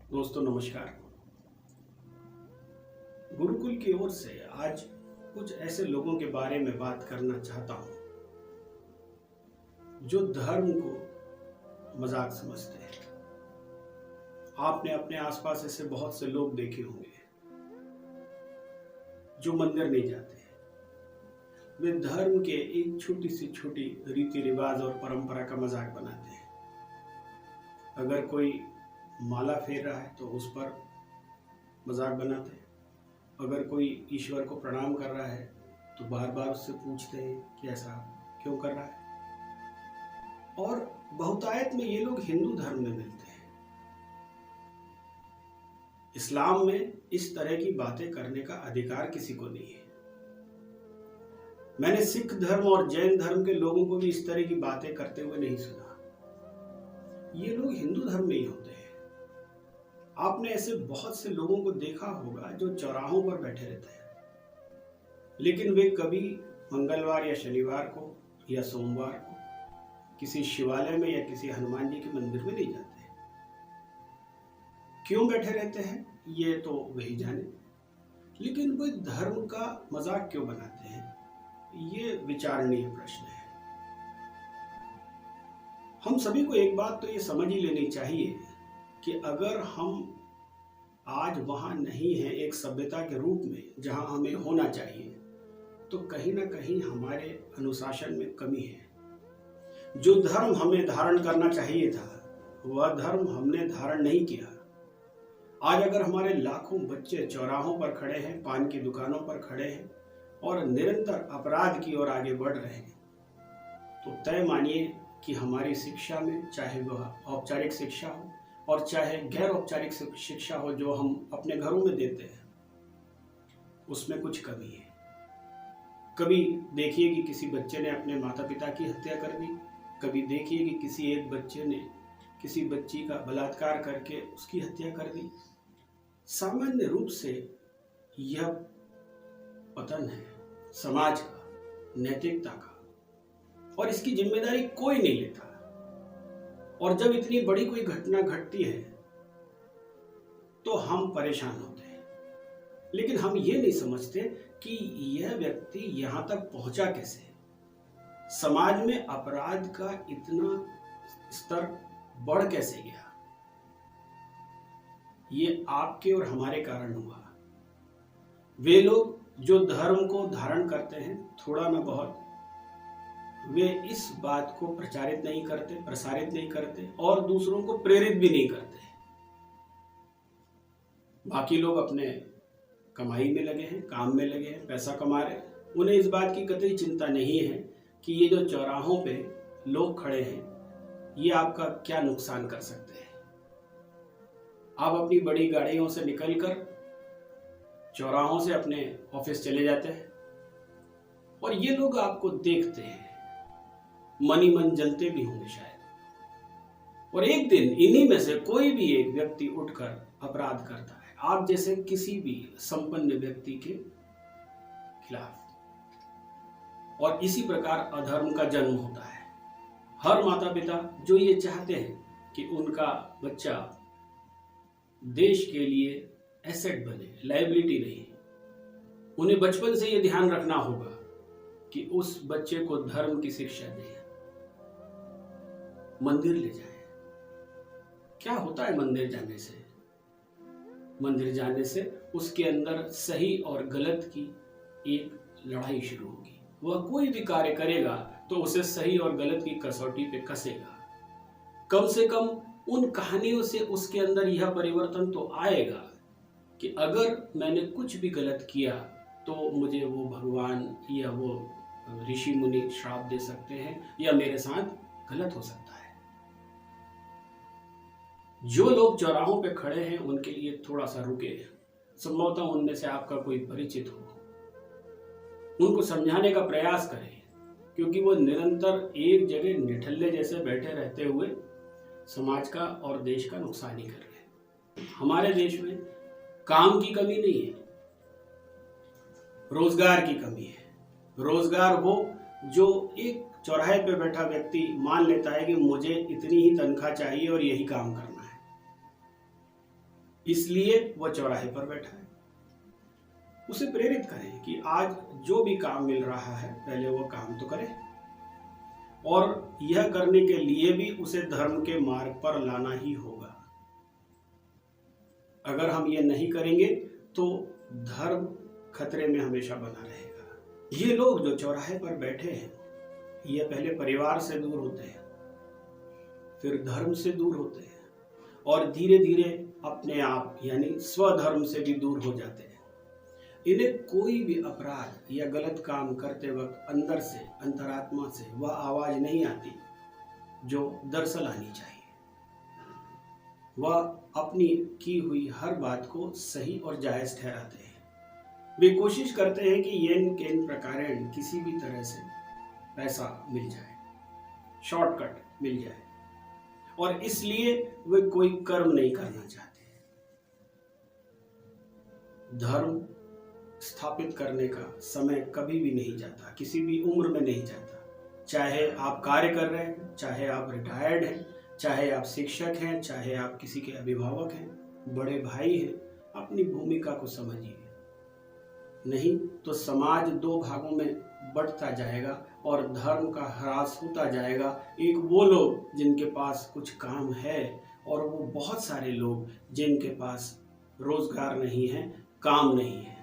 दोस्तों नमस्कार। गुरुकुल की ओर से आज कुछ ऐसे लोगों के बारे में बात करना चाहता हूं जो धर्म को मजाक समझते हैं। आपने अपने आसपास ऐसे बहुत से लोग देखे होंगे जो मंदिर नहीं जाते हैं। वे धर्म के एक छोटी सी छोटी रीति रिवाज और परंपरा का मजाक बनाते हैं। अगर कोई माला फेर रहा है तो उस पर मजाक बनाते हैं। अगर कोई ईश्वर को प्रणाम कर रहा है तो बार बार उससे पूछते हैं कि ऐसा क्यों कर रहा है। और बहुतायत में ये लोग हिंदू धर्म में मिलते हैं। इस्लाम में इस तरह की बातें करने का अधिकार किसी को नहीं है। मैंने सिख धर्म और जैन धर्म के लोगों को भी इस तरह की बातें करते हुए नहीं सुना। ये लोग हिंदू धर्म में ही होते हैं। आपने ऐसे बहुत से लोगों को देखा होगा जो चौराहों पर बैठे रहते हैं, लेकिन वे कभी मंगलवार या शनिवार को या सोमवार को किसी शिवालय में या किसी हनुमान जी के मंदिर में नहीं जाते। क्यों बैठे रहते हैं ये तो वही जाने, लेकिन वे धर्म का मजाक क्यों बनाते हैं ये विचारणीय प्रश्न है। हम सभी को एक बात तो ये समझ ही लेनी चाहिए कि अगर हम आज वहां नहीं हैं एक सभ्यता के रूप में जहां हमें होना चाहिए, तो कहीं ना कहीं हमारे अनुशासन में कमी है। जो धर्म हमें धारण करना चाहिए था वह धर्म हमने धारण नहीं किया। आज अगर हमारे लाखों बच्चे चौराहों पर खड़े हैं, पान की दुकानों पर खड़े हैं और निरंतर अपराध की ओर आगे बढ़ रहे हैं, तो तय मानिए कि हमारी शिक्षा में, चाहे वह औपचारिक शिक्षा हो और चाहे गैर औपचारिक शिक्षा हो जो हम अपने घरों में देते हैं, उसमें कुछ कमी है। कभी देखिए कि किसी बच्चे ने अपने माता पिता की हत्या कर दी, कभी देखिए कि किसी एक बच्चे ने किसी बच्ची का बलात्कार करके उसकी हत्या कर दी। सामान्य रूप से यह पतन है समाज का, नैतिकता का, और इसकी जिम्मेदारी कोई नहीं लेता। और जब इतनी बड़ी कोई घटना घटती है तो हम परेशान होते हैं, लेकिन हम ये नहीं समझते कि यह व्यक्ति यहां तक पहुंचा कैसे। समाज में अपराध का इतना स्तर बढ़ कैसे गया। ये आपके और हमारे कारण हुआ। वे लोग जो धर्म को धारण करते हैं, थोड़ा ना बहुत, वे इस बात को प्रसारित नहीं करते और दूसरों को प्रेरित भी नहीं करते। बाकी लोग अपने कमाई में लगे हैं, काम में लगे हैं, पैसा कमा रहे हैं। उन्हें इस बात की कतई चिंता नहीं है कि ये जो चौराहों पे लोग खड़े हैं ये आपका क्या नुकसान कर सकते हैं। आप अपनी बड़ी गाड़ियों से निकलकर चौराहों से अपने ऑफिस चले जाते हैं और ये लोग आपको देखते हैं, मन ही मन जलते भी होंगे शायद। और एक दिन इन्हीं में से कोई भी एक व्यक्ति उठकर अपराध करता है, आप जैसे किसी भी संपन्न व्यक्ति के खिलाफ, और इसी प्रकार अधर्म का जन्म होता है। हर माता पिता जो ये चाहते हैं कि उनका बच्चा देश के लिए एसेट बने, लायबिलिटी नहीं, उन्हें बचपन से ये ध्यान रखना होगा कि उस बच्चे को धर्म की शिक्षा दें, मंदिर ले जाए। क्या होता है मंदिर जाने से? मंदिर जाने से उसके अंदर सही और गलत की एक लड़ाई शुरू होगी। वह कोई भी कार्य करेगा तो उसे सही और गलत की कसौटी पे कसेगा। कम से कम उन कहानियों से उसके अंदर यह परिवर्तन तो आएगा कि अगर मैंने कुछ भी गलत किया तो मुझे वो भगवान या वो ऋषि मुनि श्राप दे सकते हैं या मेरे साथ गलत हो सकता है। जो लोग चौराहों पे खड़े हैं उनके लिए थोड़ा सा रुके, संभवतः उनमें से आपका कोई परिचित हो, उनको समझाने का प्रयास करें, क्योंकि वो निरंतर एक जगह निठल्ले जैसे बैठे रहते हुए समाज का और देश का नुकसान ही कर रहे हैं। हमारे देश में काम की कमी नहीं है, रोजगार की कमी है। रोजगार वो जो एक चौराहे पे बैठा व्यक्ति मान लेता है कि मुझे इतनी ही तनख्वाह चाहिए और यही काम करना है, इसलिए वह चौराहे पर बैठा है। उसे प्रेरित करें कि आज जो भी काम मिल रहा है पहले वह काम तो करे, और यह करने के लिए भी उसे धर्म के मार्ग पर लाना ही होगा। अगर हम ये नहीं करेंगे तो धर्म खतरे में हमेशा बना रहेगा। ये लोग जो चौराहे पर बैठे हैं, ये पहले परिवार से दूर होते हैं, फिर धर्म से दूर होते हैं, और धीरे धीरे अपने आप यानी स्वधर्म से भी दूर हो जाते हैं। इन्हें कोई भी अपराध या गलत काम करते वक्त अंदर से, अंतरात्मा से वह आवाज नहीं आती जो दरअसल आनी चाहिए। वह अपनी की हुई हर बात को सही और जायज ठहराते हैं। वे कोशिश करते हैं कि येन केन प्रकारेण किसी भी तरह से पैसा मिल जाए, शॉर्टकट मिल जाए, और इसलिए वे कोई कर्म नहीं करना चाहते। धर्म स्थापित करने का समय कभी भी नहीं जाता, किसी भी उम्र में नहीं जाता। चाहे आप कार्य कर रहे हैं, चाहे आप रिटायर्ड हैं, चाहे आप शिक्षक हैं, चाहे आप किसी के अभिभावक हैं, बड़े भाई हैं, अपनी भूमिका को समझिए। नहीं तो समाज दो भागों में बढ़ता जाएगा और धर्म का ह्रास होता जाएगा। एक वो लोग जिनके पास कुछ काम है, और वो बहुत सारे लोग जिनके पास रोजगार नहीं है, काम नहीं है।